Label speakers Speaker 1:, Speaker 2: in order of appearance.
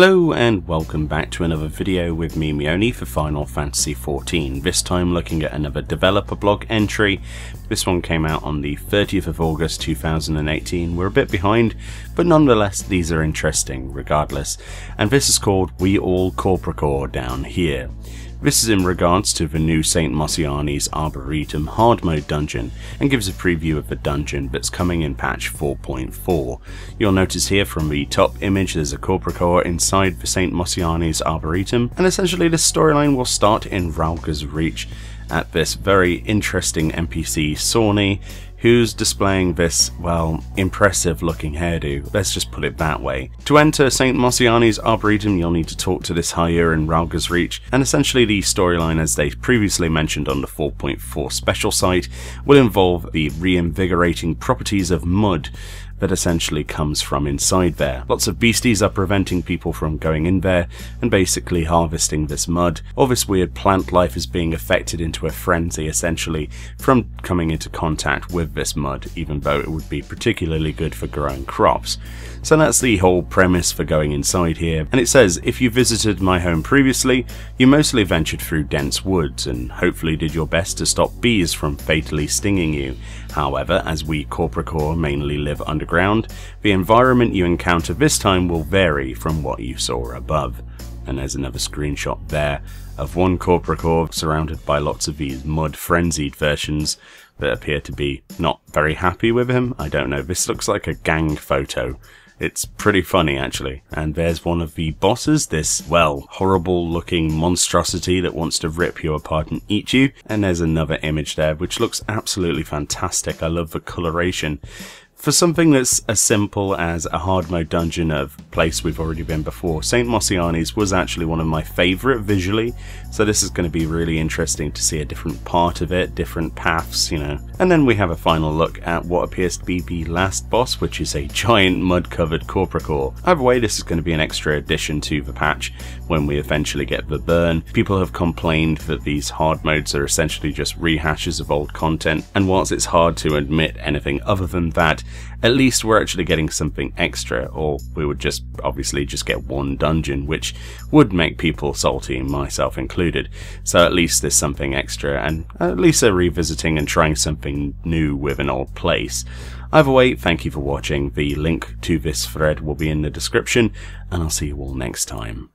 Speaker 1: Hello and welcome back to another video with me, Meoni, for Final Fantasy XIV, this time looking at another developer blog entry. This one came out on the 30th of August 2018, we're a bit behind, but nonetheless these are interesting regardless, and this is called We All Korpokkur down here. This is in regards to the new St. Mosiani's Arboretum hard mode dungeon, and gives a preview of the dungeon that's coming in patch 4.4. You'll notice here from the top image there's a Korpokkur inside the St. Mosiani's Arboretum, and essentially the storyline will start in Rhalga's Reach at this very interesting NPC Sorny, who's displaying this, well, impressive looking hairdo, let's just put it that way. To enter St. Mosiani's Arboretum you'll need to talk to this hire in Rhalga's Reach, and essentially the storyline, as they previously mentioned on the 4.4 special site, will involve the reinvigorating properties of mud that essentially comes from inside there. Lots of beasties are preventing people from going in there and basically harvesting this mud. All this weird plant life is being affected into a frenzy essentially from coming into contact with this mud, even though it would be particularly good for growing crops. So that's the whole premise for going inside here, and it says, if you visited my home previously, you mostly ventured through dense woods and hopefully did your best to stop bees from fatally stinging you. However, as we Korpokkur mainly live underground, the environment you encounter this time will vary from what you saw above. And there's another screenshot there of one Korpokkur surrounded by lots of these mud frenzied versions that appear to be not very happy with him. I don't know, this looks like a gang photo. It's pretty funny actually. And there's one of the bosses, this, well, horrible looking monstrosity that wants to rip you apart and eat you. And there's another image there which looks absolutely fantastic. I love the coloration. For something that's as simple as a hard mode dungeon of a place we've already been before, St. Mosiani's was actually one of my favourite visually, so this is going to be really interesting to see a different part of it, different paths, you know. And then we have a final look at what appears to be the last boss, which is a giant mud-covered Korpokkur. Either way, this is going to be an extra addition to the patch when we eventually get the burn. People have complained that these hard modes are essentially just rehashes of old content, and whilst it's hard to admit anything other than that, at least we're actually getting something extra, or we would just obviously just get one dungeon, which would make people salty, myself included. So at least there's something extra, and at least they're revisiting and trying something new with an old place. Either way, thank you for watching. The link to this thread will be in the description, and I'll see you all next time.